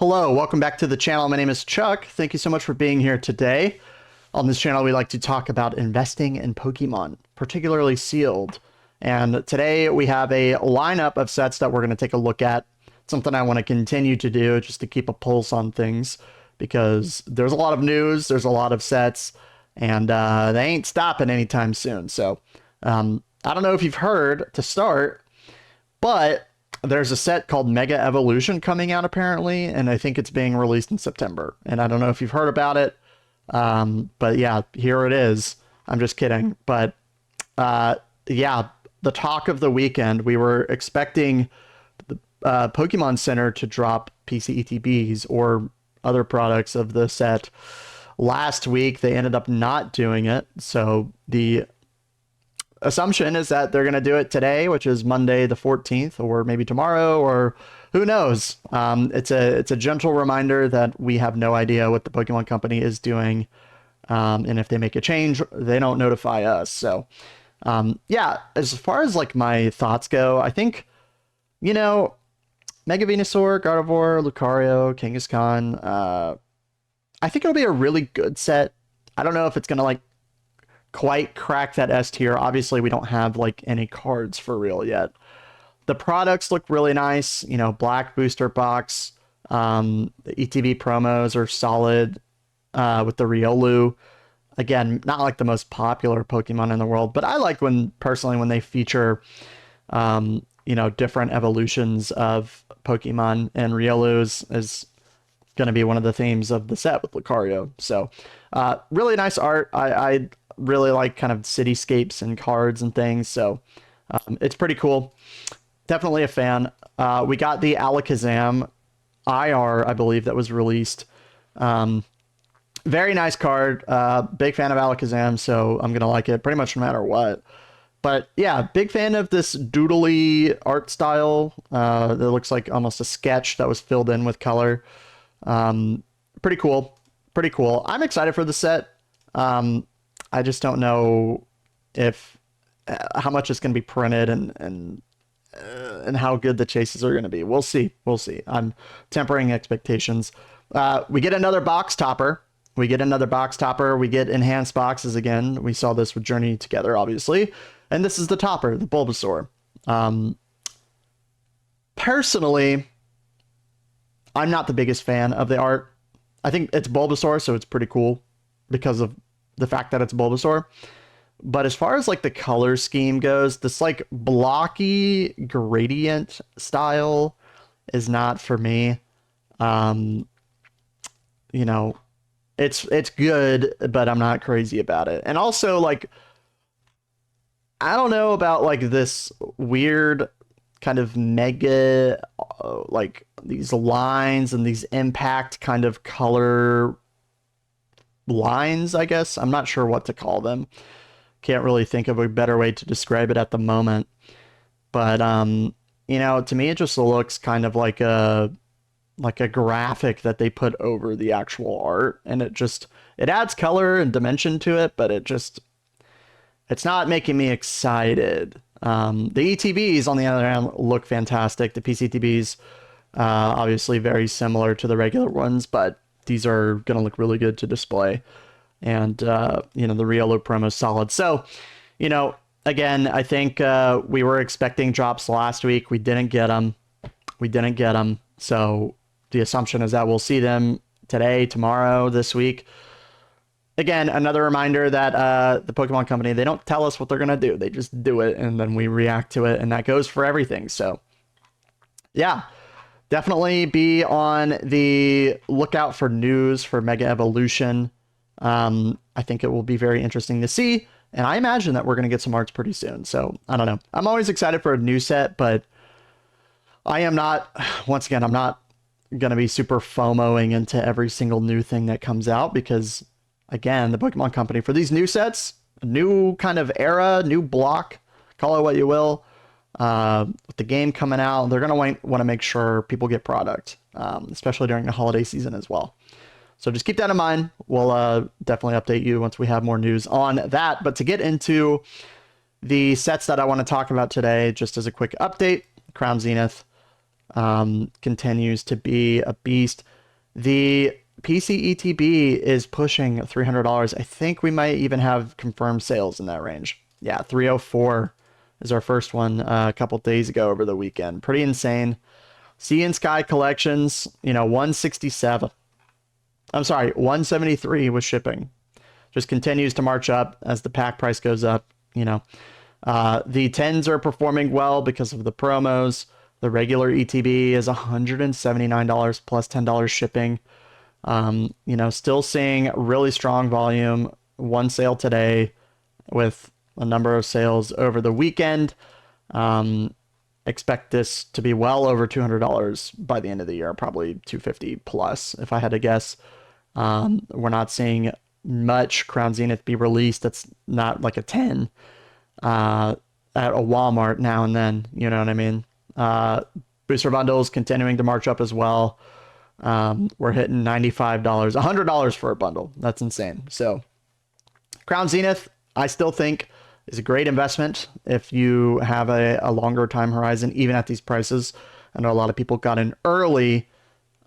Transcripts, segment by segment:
Hello, welcome back to the channel. My name is Chuck. Thank you so much for being here today. On this channel, we like to talk about investing in Pokemon, particularly sealed. And today we have a lineup of sets that we're going to take a look at. Something I want to continue to do just to keep a pulse on things because there's a lot of news, there's a lot of sets, and they ain't stopping anytime soon. So I don't know if you've heard to start, but there's a set called Mega Evolution coming out apparently, and I think it's being released in September. And I don't know if you've heard about it, but yeah, here it is. I'm just kidding. But yeah, the talk of the weekend, we were expecting the Pokemon Center to drop PCETBs or other products of the set last week. They ended up not doing it. So the assumption is that they're going to do it today, which is Monday the 14th, or maybe tomorrow, or who knows. It's a gentle reminder that we have no idea what the Pokemon Company is doing, and if they make a change, they don't notify us. So yeah, as far as like my thoughts go, I think, you know, Mega Venusaur, Gardevoir, Lucario, Kangaskhan, I think it'll be a really good set. I don't know if it's going to like quite crack that S tier. Obviously, we don't have like any cards for real yet. The products look really nice. You know, black booster box. The ETB promos are solid with the Riolu. Again, not like the most popular Pokemon in the world, but I like personally when they feature, you know, different evolutions of Pokemon, and Riolu is going to be one of the themes of the set with Lucario. So really nice art. I really like kind of cityscapes and cards and things, so it's pretty cool. Definitely a fan. We got the Alakazam IR, I believe, that was released. Very nice card. Big fan of Alakazam, so I'm gonna like it pretty much no matter what. But yeah, big fan of this doodly art style that looks like almost a sketch that was filled in with color. Pretty cool. Pretty cool. I'm excited for the set. I just don't know if how much it's going to be printed and how good the chases are going to be. We'll see. We'll see. I'm tempering expectations. We get another box topper. We get another box topper. We get enhanced boxes again. We saw this with Journey Together, obviously. And this is the topper, the Bulbasaur. Personally, I'm not the biggest fan of the art. I think it's Bulbasaur, so it's pretty cool because of the fact that it's Bulbasaur. But as far as like the color scheme goes, this like blocky gradient style is not for me. You know, it's good, but I'm not crazy about it. And also like, I don't know about like this weird kind of mega, like these lines and these impact kind of color lines, I guess. I'm not sure what to call them. Can't really think of a better way to describe it at the moment. But you know, to me it just looks kind of like a graphic that they put over the actual art, and it adds color and dimension to it, but it's not making me excited. The ETBs on the other hand look fantastic. The PCTBs obviously very similar to the regular ones, but these are going to look really good to display. And, you know, the Riolu promo is solid. So, you know, again, I think we were expecting drops last week. We didn't get them. We didn't get them. So the assumption is that we'll see them today, tomorrow, this week. Again, another reminder that the Pokemon Company, they don't tell us what they're going to do. They just do it, and then we react to it, and that goes for everything. So, yeah. Definitely be on the lookout for news for Mega Evolution. I think it will be very interesting to see, and I imagine that we're going to get some arts pretty soon. So, I don't know. I'm always excited for a new set, but I am not, once again, I'm not going to be super FOMOing into every single new thing that comes out because, again, the Pokemon Company, for these new sets, new kind of era, new block, call it what you will, with the game coming out, they're going to want to make sure people get product, especially during the holiday season as well. So just keep that in mind. We'll definitely update you once we have more news on that. But to get into the sets that I want to talk about today, just as a quick update, Crown Zenith, continues to be a beast. The PC ETB is pushing $300. I think we might even have confirmed sales in that range. Yeah, 304 is our first one a couple days ago over the weekend. Pretty insane. Sea and Sky collections, 167. I'm sorry, 173 with shipping. Just continues to march up as the pack price goes up. The 10s are performing well because of the promos. The regular ETB is $179 plus $10 shipping. Still seeing really strong volume. One sale today with a number of sales over the weekend. Expect this to be well over $200 by the end of the year, probably $250 plus if I had to guess. We're not seeing much Crown Zenith be released that's not like a 10 at a Walmart now and then, you know what I mean? Booster bundles continuing to march up as well. We're hitting $95, $100 for a bundle. That's insane. So Crown Zenith, I still think is a great investment if you have a longer time horizon, even at these prices. I know a lot of people got in early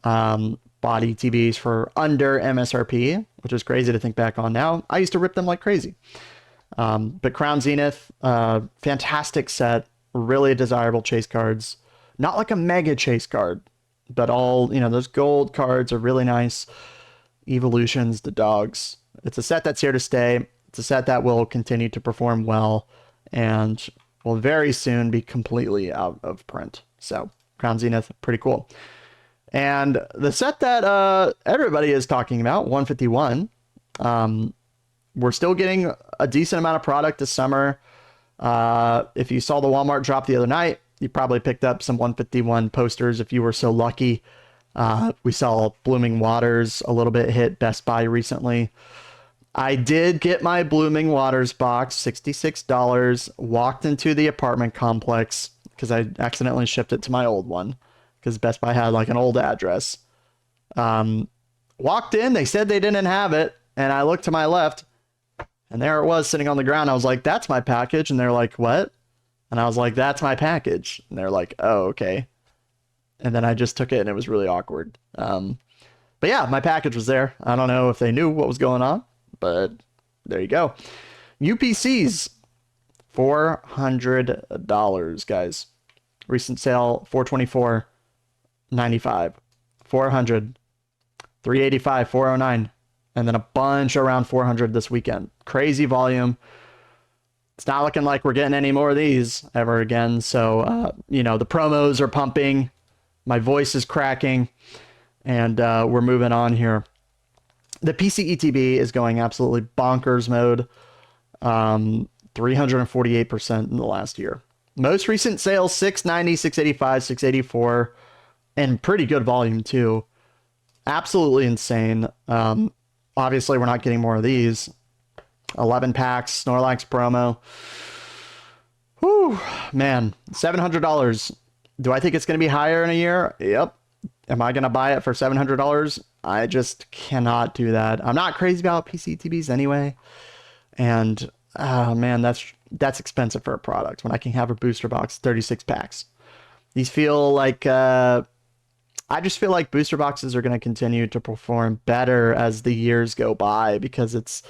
bought ETBs for under MSRP, which is crazy to think back on now. I used to rip them like crazy. But Crown Zenith, fantastic set, really desirable chase cards. Not like a mega chase card, but all, those gold cards are really nice. Evolutions, the dogs. It's a set that's here to stay. It's a set that will continue to perform well and will very soon be completely out of print. So Crown Zenith, pretty cool. And the set that everybody is talking about, 151, we're still getting a decent amount of product this summer. If you saw the Walmart drop the other night, you probably picked up some 151 posters if you were so lucky. We saw Blooming Waters a little bit hit Best Buy recently. I did get my Blooming Waters box, $66, walked into the apartment complex because I accidentally shipped it to my old one because Best Buy had like an old address. Walked in, they said they didn't have it, and I looked to my left, and there it was sitting on the ground. I was like, that's my package. And they're like, what? And I was like, that's my package. And they're like, oh, okay. And then I just took it, and it was really awkward. But yeah, my package was there. I don't know if they knew what was going on, but there you go. UPCs, $400, guys. Recent sale, $424.95, $400, $385, $409, and then a bunch around $400 this weekend. Crazy volume. It's not looking like we're getting any more of these ever again. So, the promos are pumping. My voice is cracking. And we're moving on here. The PC ETB is going absolutely bonkers mode. 348% in the last year. Most recent sales, 690, 685, 684, and pretty good volume too. Absolutely insane. Obviously, we're not getting more of these. 11 packs, Snorlax promo. Whew, man, $700. Do I think it's going to be higher in a year? Yep. Am I going to buy it for $700? I just cannot do that. I'm not crazy about PCTBs anyway. And, oh man, that's expensive for a product when I can have a booster box, 36 packs. These feel like, I just feel like booster boxes are going to continue to perform better as the years go by because it's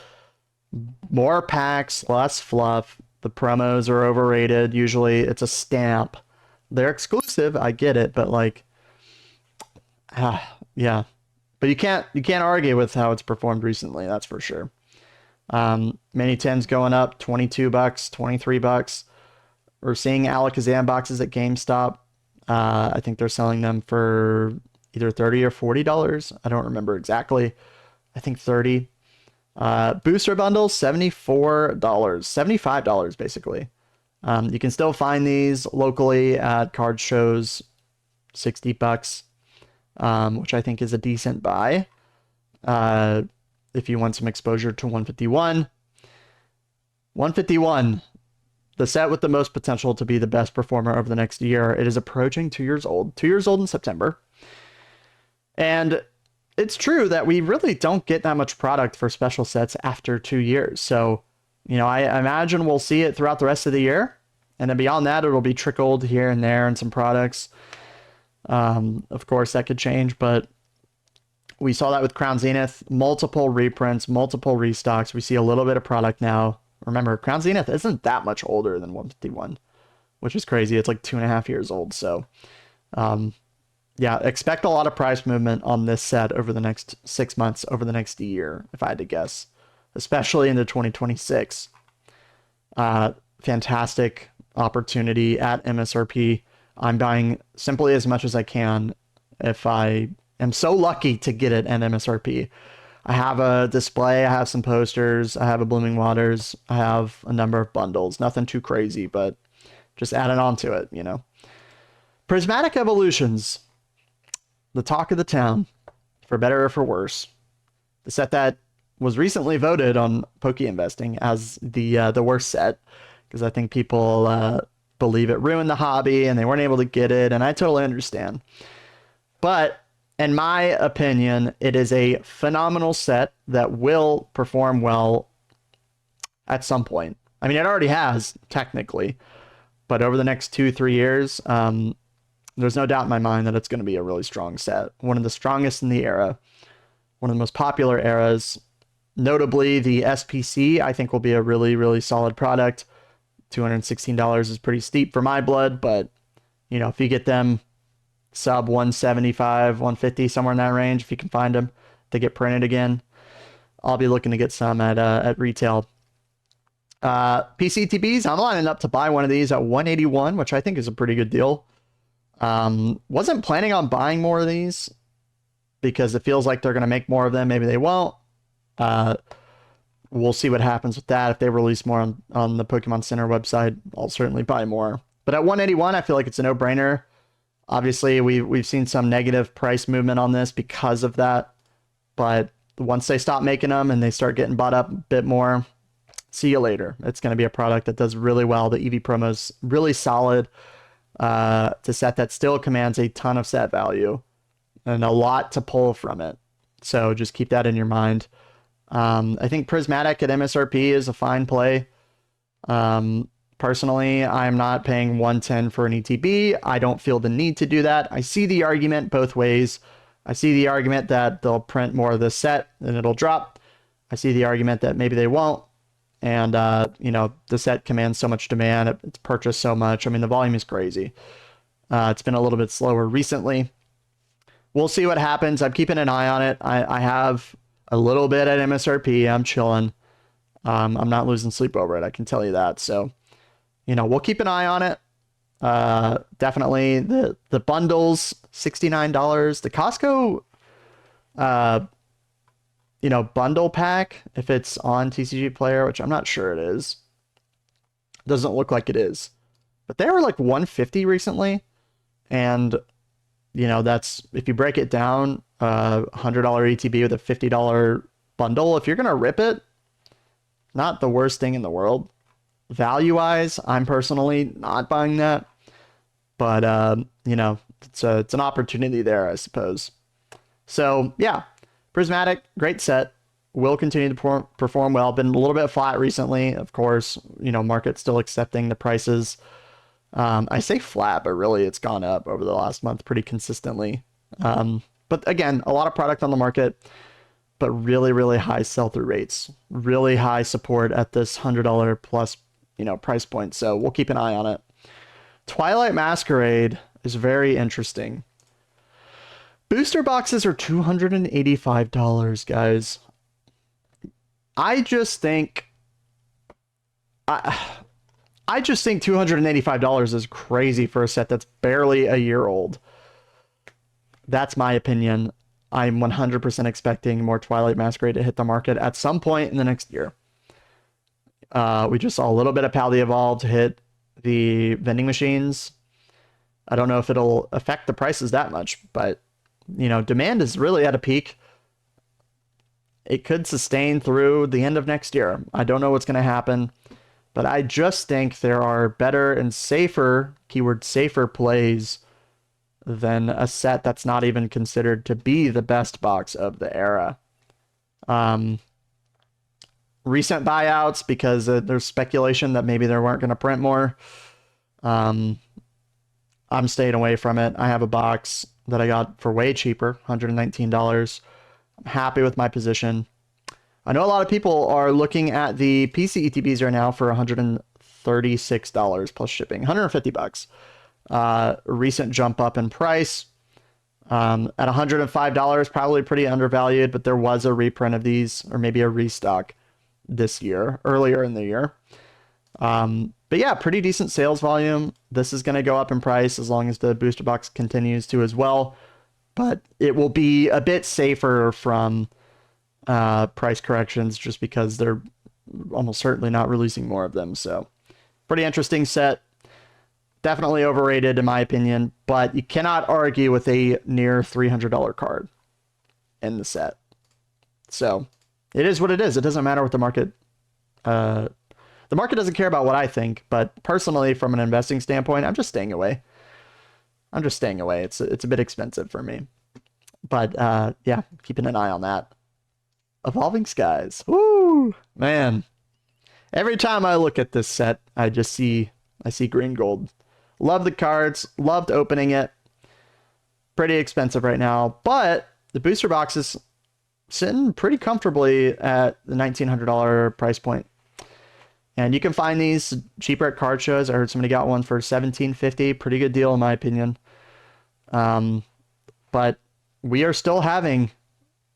more packs, less fluff. The promos are overrated. Usually it's a stamp. They're exclusive. I get it, but like, yeah. But you can't argue with how it's performed recently. That's for sure. Mini 10s going up, $22, $23. We're seeing Alakazam boxes at GameStop. I think they're selling them for either $30 or $40. I don't remember exactly. I think 30. Booster bundles, $74, $75 basically. You can still find these locally at card shows, $60, which I think is a decent buy. If you want some exposure to 151. 151, the set with the most potential to be the best performer over the next year. It is approaching 2 years old. 2 years old in September. And it's true that we really don't get that much product for special sets after 2 years. So, I imagine we'll see it throughout the rest of the year. And then beyond that, it'll be trickled here and there in some products. Of course, that could change, but we saw that with Crown Zenith, multiple reprints, multiple restocks. We see a little bit of product now. Remember, Crown Zenith isn't that much older than 151, which is crazy. It's like 2.5 years old. So, yeah, expect a lot of price movement on this set over the next 6 months, over the next year, if I had to guess, especially into 2026. Fantastic opportunity at MSRP. I'm buying simply as much as I can if I am so lucky to get it at MSRP. I have a display, I have some posters, I have a Blooming Waters, I have a number of bundles. Nothing too crazy, but just adding on to it, you know. Prismatic Evolutions, the talk of the town, for better or for worse. The set that was recently voted on Poke Investing as the worst set, because I think people believe it ruined the hobby and they weren't able to get it, and I totally understand. But in my opinion, it is a phenomenal set that will perform well at some point. I mean, it already has, technically, but over the next 2-3 years, there's no doubt in my mind that it's going to be a really strong set. One of the strongest in the era, one of the most popular eras. Notably, the SPC, I think, will be a really, really solid product. $216 is pretty steep for my blood, but, you know, if you get them sub 175, 150, somewhere in that range, if you can find them, they get printed again, I'll be looking to get some at retail. PCTBs, I'm lining up to buy one of these at 181, which I think is a pretty good deal. Wasn't planning on buying more of these because it feels like they're going to make more of them. Maybe they won't. We'll see what happens with that. If they release more on the Pokemon Center website, I'll certainly buy more. But at 181, I feel like it's a no-brainer. Obviously, we've seen some negative price movement on this because of that. But once they stop making them and they start getting bought up a bit more, see you later. It's going to be a product that does really well. The EV promo's really solid. It's a set that still commands a ton of set value and a lot to pull from it. So just keep that in your mind. I think Prismatic at MSRP is a fine play. Personally, I'm not paying 110 for an ETB. I don't feel the need to do that. I see the argument both ways. I see the argument that they'll print more of this set and it'll drop. I see the argument that maybe they won't. And, you know, the set commands so much demand. It's purchased so much. I mean, the volume is crazy. It's been a little bit slower recently. We'll see what happens. I'm keeping an eye on it. I have a little bit at MSRP. I'm chilling. I'm not losing sleep over it. I can tell you that. So, you know, we'll keep an eye on it. Definitely the bundles, $69. The Costco, you know, bundle pack, if it's on TCG Player, which I'm not sure it is, doesn't look like it is, but they were like 150 recently. And, you know, that's, if you break it down, $100 ETB with a $50 bundle, if you're going to rip it, not the worst thing in the world. Value-wise, I'm personally not buying that. But, you know, it's an opportunity there, I suppose. So, yeah, Prismatic, great set. Will continue to perform well. Been a little bit flat recently, of course. You know, market's still accepting the prices. I say flat, but really it's gone up over the last month pretty consistently. But again, a lot of product on the market, but really, really high sell-through rates. Really high support at this $100 plus, you know, price point. So we'll keep an eye on it. Twilight Masquerade is very interesting. Booster boxes are $285, guys. I just think $285 is crazy for a set that's barely a year old. That's my opinion. I'm 100% expecting more Twilight Masquerade to hit the market at some point in the next year. We just saw a little bit of Pal the Evolved hit the vending machines. I don't know if it'll affect the prices that much, but, you know, demand is really at a peak. It could sustain through the end of next year. I don't know what's going to happen, but I just think there are better and safer, keyword safer, plays than a set that's not even considered to be the best box of the era. Recent buyouts, because there's speculation that maybe they weren't going to print more. I I'm staying away from it. I have a box that I got for way cheaper, $119. I'm happy with my position. I know a lot of people are looking at the PC ETBs right now for $136 plus shipping, 150 bucks. Recent jump up in price. At $105, probably pretty undervalued, but there was a reprint of these, or maybe a restock this year, earlier in the year. But yeah, pretty decent sales volume. This is going to go up in price as long as the booster box continues to as well. But it will be a bit safer from price corrections just because they're almost certainly not releasing more of them. So pretty interesting set. Definitely overrated in my opinion, but you cannot argue with a near $300 card in the set. So it is what it is. It doesn't matter what the market doesn't care about what I think, but personally, from an investing standpoint, I'm just staying away. It's a bit expensive for me. But yeah, keeping an eye on that. Evolving Skies. Woo! Man. Every time I look at this set, I see green gold. Love the cards. Loved opening it. Pretty expensive right now, but the booster box is sitting pretty comfortably at the $1,900 price point. And you can find these cheaper at card shows. I heard somebody got one for $17.50. Pretty good deal in my opinion. But we are still having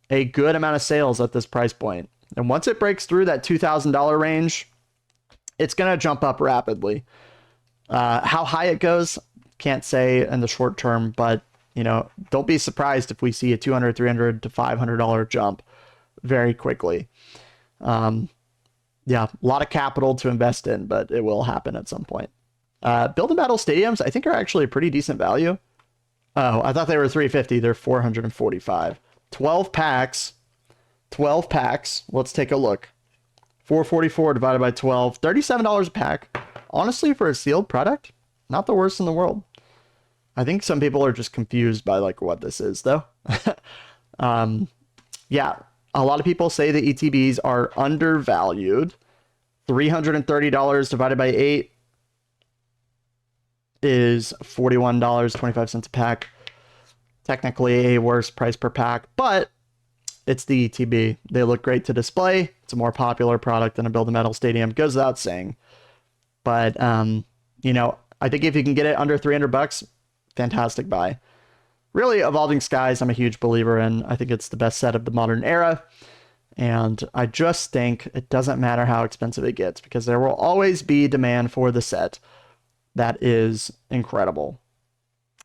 a good amount of sales at this price point. And once it breaks through that $2,000 range, it's going to jump up rapidly. How high it goes, can't say in the short term, but you know, don't be surprised if we see a $200, $300 to $500 jump very quickly. Yeah, a lot of capital to invest in, but it will happen at some point. Build and battle stadiums, I think, are actually a pretty decent value. Oh, I thought they were $350. They're $445. 12 packs. 12 packs. Let's take a look. $444 divided by 12. $37 a pack. Honestly, for a sealed product, not the worst in the world. I think some people are just confused by like what this is, though. Yeah, a lot of people say the ETBs are undervalued. $330 divided by 8 is $41.25 a pack. Technically a worse price per pack, but it's the ETB. They look great to display. It's a more popular product than a Build a Metal Stadium, goes without saying. But you know, I think if you can get it under 300 bucks, fantastic buy. Really, Evolving Skies, I'm a huge believer in. I think it's the best set of the modern era. And I just think it doesn't matter how expensive it gets, because there will always be demand for the set that is incredible.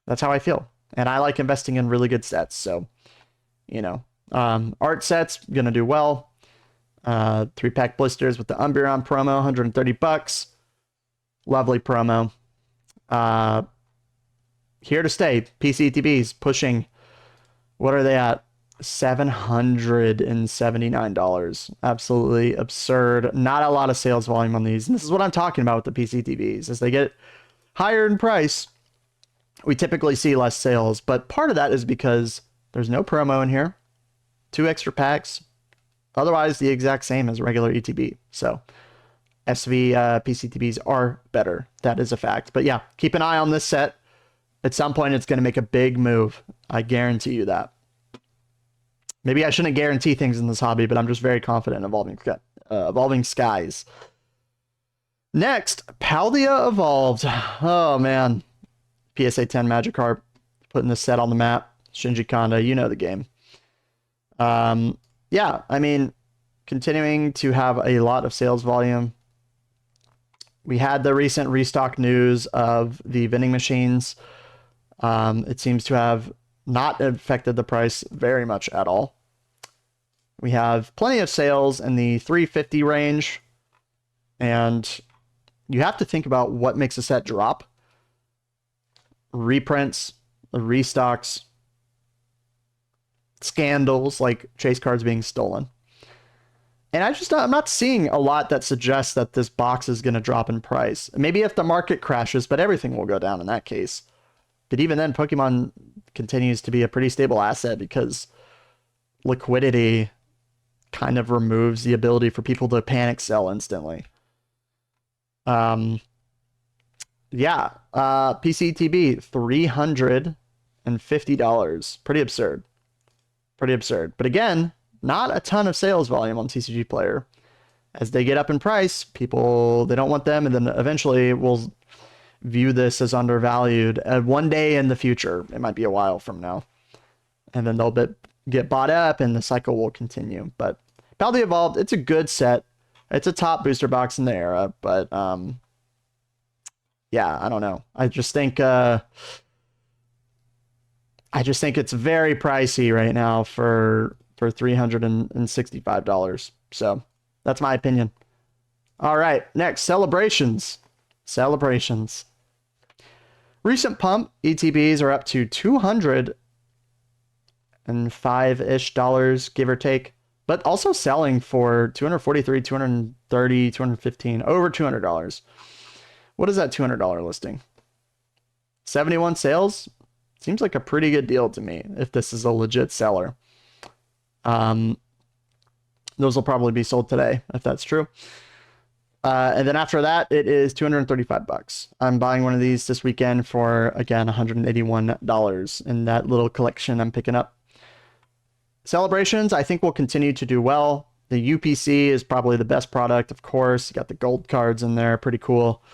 That's how I feel. And I like investing in really good sets. So, you know, art sets, going to do well. 3-pack blisters with the Umbreon promo, 130 bucks. Lovely promo. Here to stay. PCTBs pushing, what are they at? $779. Absolutely absurd. Not a lot of sales volume on these. And this is what I'm talking about with the PCTBs. As they get higher in price, we typically see less sales. But part of that is because there's no promo in here. 2 extra packs. Otherwise, the exact same as regular ETB. So SV PCTBs are better. That is a fact. But yeah, keep an eye on this set. At some point, it's going to make a big move. I guarantee you that. Maybe I shouldn't guarantee things in this hobby, but I'm just very confident in Evolving Skies. Next, Paldea Evolved. Oh, man. PSA 10 Magikarp. Putting this set on the map. Shinji Kanda, you know the game. Yeah, I mean, continuing to have a lot of sales volume. We had the recent restock news of the vending machines. It seems to have not affected the price very much at all. We have plenty of sales in the $350 range, and you have to think about what makes a set drop. Reprints, restocks, scandals like chase cards being stolen. And I'm not seeing a lot that suggests that this box is going to drop in price. Maybe if the market crashes, but everything will go down in that case. But even then, Pokemon continues to be a pretty stable asset because liquidity kind of removes the ability for people to panic sell instantly. But Yeah, PCTB, $350. Pretty absurd. Pretty absurd. But again, not a ton of sales volume on TCG Player. As they get up in price, people, they don't want them, and then eventually we'll view this as undervalued. One day in the future, it might be a while from now, and then they'll get bought up, and the cycle will continue. But Paldea Evolved, it's a good set. It's a top booster box in the era, but yeah, I don't know. I just think it's very pricey right now for $365. So that's my opinion. All right, next, celebrations. Celebrations. Recent pump ETBs are up to $205-ish, give or take, but also selling for $243, $230, $215, over $200. What is that $200 listing? 71 sales? Seems like a pretty good deal to me if this is a legit seller. Those will probably be sold today if that's true. And then after that, it is $235. I'm buying one of these this weekend for, again, $181 in that little collection I'm picking up. Celebrations, I think, will continue to do well. The UPC is probably the best product, of course. You got the gold cards in there, pretty cool.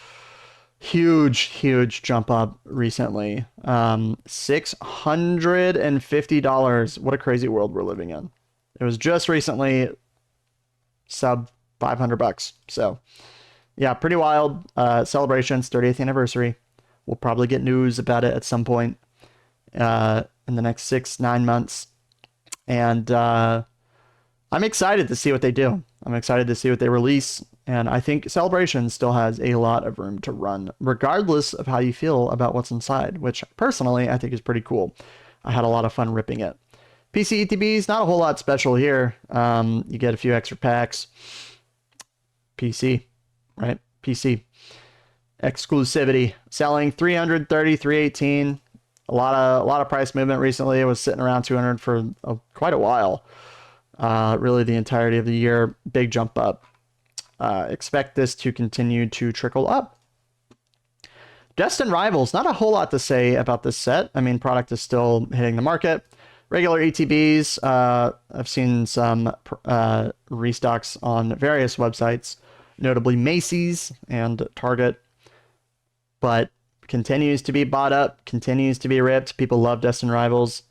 Huge jump up recently. $650. What a crazy world we're living in. It was just recently sub $500. So yeah, pretty wild. Celebrations, 30th anniversary. We'll probably get news about it at some point in the next 6-9 months. And I'm excited to see what they do. I'm excited to see what they release. And I think Celebration still has a lot of room to run, regardless of how you feel about what's inside, which personally I think is pretty cool. I had a lot of fun ripping it. PC ETBs, not a whole lot special here. You get a few extra packs. PC, right? PC. Exclusivity. Selling $330, $318. A lot of price movement recently. It was sitting around $200 for quite a while. Really the entirety of the year. Big jump up. Expect this to continue to trickle up. Destin Rivals, not a whole lot to say about this set. I mean, product is still hitting the market. Regular ETBs, I've seen some restocks on various websites, notably Macy's and Target, but continues to be bought up, continues to be ripped. People love Destin Rivals.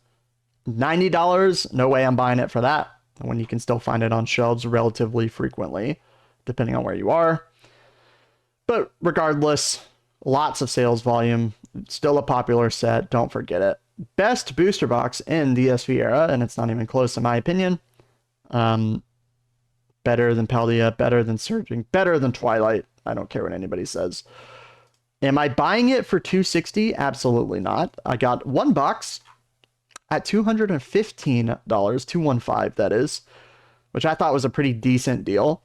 $90, no way I'm buying it for that, when you can still find it on shelves relatively frequently, depending on where you are. But regardless, lots of sales volume, still a popular set, don't forget it. Best booster box in the SV era, and it's not even close in my opinion. Better than Paldea, better than Surging, better than Twilight. I don't care what anybody says. Am I buying it for $260? Absolutely not. I got one box at $215, $215 that is, which I thought was a pretty decent deal.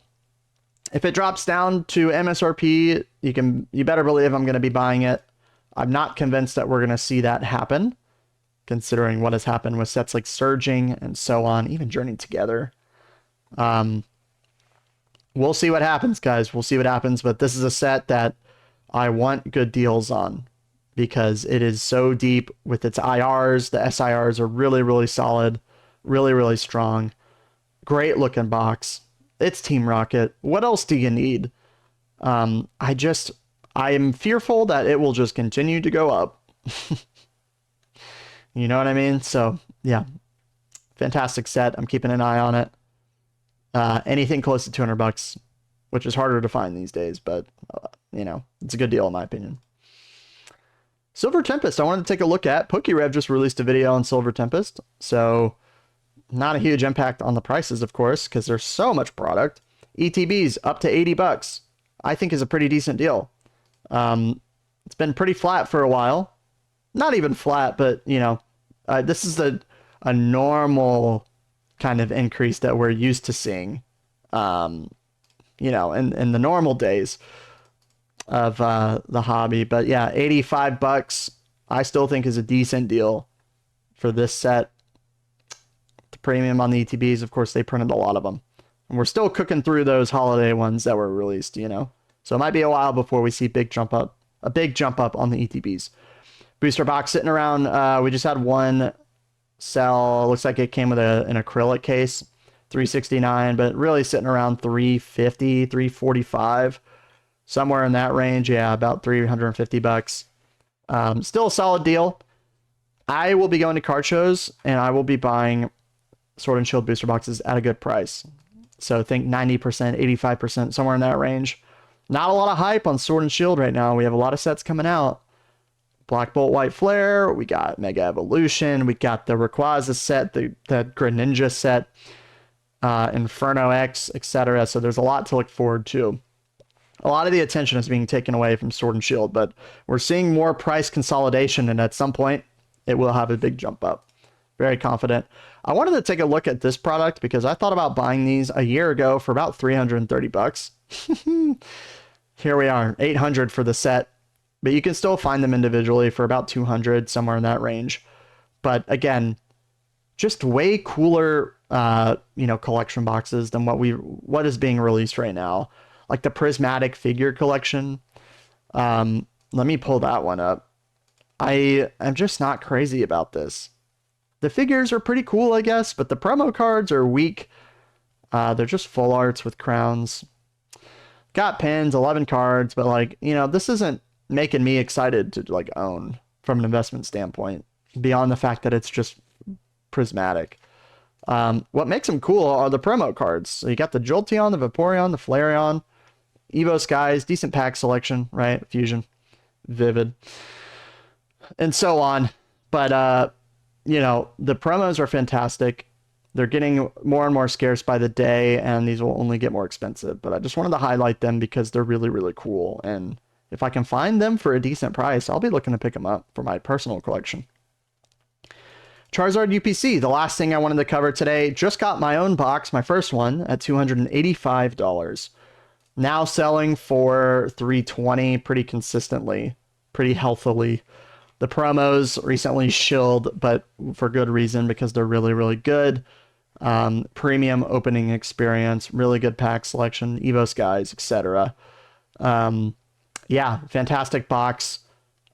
If it drops down to MSRP, you better believe I'm going to be buying it. I'm not convinced that we're going to see that happen, considering what has happened with sets like Surging and so on, even Journey Together. We'll see what happens, guys. We'll see what happens, but this is a set that I want good deals on because it is so deep with its IRs. The SIRs are really solid, really strong. Great looking box. It's Team Rocket. What else do you need? I am fearful that it will just continue to go up. You know what I mean? So yeah, fantastic set. I'm keeping an eye on it. Anything close to $200, which is harder to find these days, but you know, it's a good deal in my opinion. Silver Tempest, I wanted to take a look at. PokeRev just released a video on Silver Tempest, so not a huge impact on the prices, of course, because there's so much product. ETBs up to $80, I think is a pretty decent deal. It's been pretty flat for a while. Not even flat, but you know, this is a normal kind of increase that we're used to seeing, you know, in the normal days of the hobby. But yeah, $85 I still think is a decent deal for this set. The premium on the ETBs, of course, they printed a lot of them, and we're still cooking through those holiday ones that were released, you know, so it might be a while before we see big jump up a big jump up on the ETBs. Booster box sitting around, we just had one sell. Looks like it came with an acrylic case, $369, but really sitting around $350, $345, somewhere in that range. Yeah, about $350. Still a solid deal. I will be going to card shows and I will be buying Sword and Shield booster boxes at a good price. So think 90%, 85%, somewhere in that range. Not a lot of hype on Sword and Shield right now. We have a lot of sets coming out. Black Bolt, White Flare. We got Mega Evolution. We got the Rayquaza set, the Greninja set, Inferno X, etc. So there's a lot to look forward to. A lot of the attention is being taken away from Sword and Shield, but we're seeing more price consolidation, and at some point, it will have a big jump up. Very confident. I wanted to take a look at this product because I thought about buying these a year ago for about $330. Here we are, $800 for the set, but you can still find them individually for about $200, somewhere in that range. But again, just way cooler, collection boxes than what is being released right now. Like the Prismatic figure collection. Let me pull that one up. I am just not crazy about this. The figures are pretty cool, I guess, but the promo cards are weak. They're just full arts with crowns. Got pins, 11 cards, but this isn't making me excited to own from an investment standpoint, beyond the fact that it's just Prismatic. What makes them cool are the promo cards. So you got the Jolteon, the Vaporeon, the Flareon, Evo Skies, decent pack selection, right? Fusion, Vivid, and so on. But, the promos are fantastic. They're getting more and more scarce by the day, and these will only get more expensive. But I just wanted to highlight them because they're really, really cool. And if I can find them for a decent price, I'll be looking to pick them up for my personal collection. Charizard UPC, the last thing I wanted to cover today. Just got my own box, my first one, at $285. Now selling for $320 pretty consistently, pretty healthily. The promos recently shilled, but for good reason, because they're really, really good. Premium opening experience, really good pack selection, Evo Skies, etc. Yeah, fantastic box.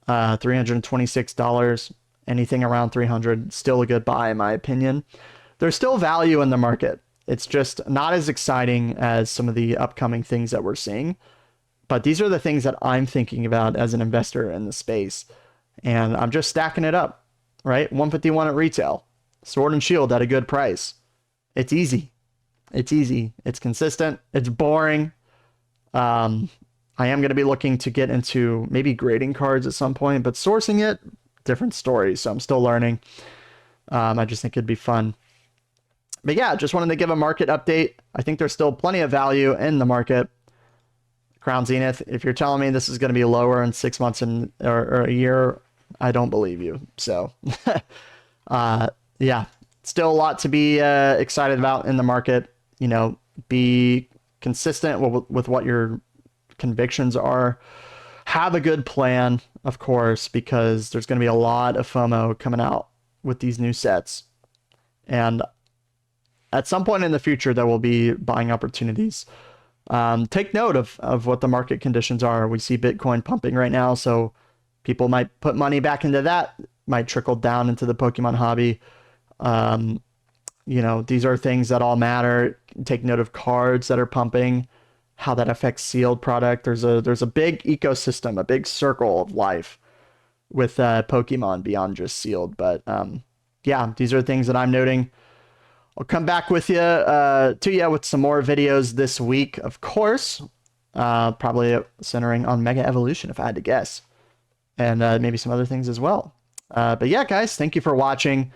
$326. Anything around $300, still a good buy, in my opinion. There's still value in the market. It's just not as exciting as some of the upcoming things that we're seeing. But these are the things that I'm thinking about as an investor in the space. And I'm just stacking it up, right? 151 at retail. Sword and Shield at a good price. It's easy. It's easy. It's consistent. It's boring. I am going to be looking to get into maybe grading cards at some point, but sourcing it, different story. So I'm still learning. I just think it'd be fun. But yeah, just wanted to give a market update. I think there's still plenty of value in the market. Crown Zenith, if you're telling me this is going to be lower in 6 months or a year, I don't believe you. So yeah, still a lot to be excited about in the market. Be consistent with what your convictions are. Have a good plan, of course, because there's going to be a lot of FOMO coming out with these new sets. And at some point in the future, there will be buying opportunities. Take note of what the market conditions are. We see Bitcoin pumping right now, so people might put money back into that, might trickle down into the Pokemon hobby. These are things that all matter. Take note of cards that are pumping, how that affects sealed product. There's a big ecosystem, a big circle of life with Pokemon beyond just sealed. But yeah, these are things that I'm noting. I'll come back with you with some more videos this week, of course. Probably centering on Mega Evolution, if I had to guess. And maybe some other things as well. But yeah, guys, thank you for watching.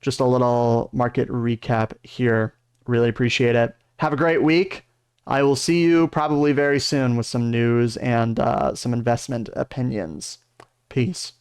Just a little market recap here. Really appreciate it. Have a great week. I will see you probably very soon with some news and some investment opinions. Peace.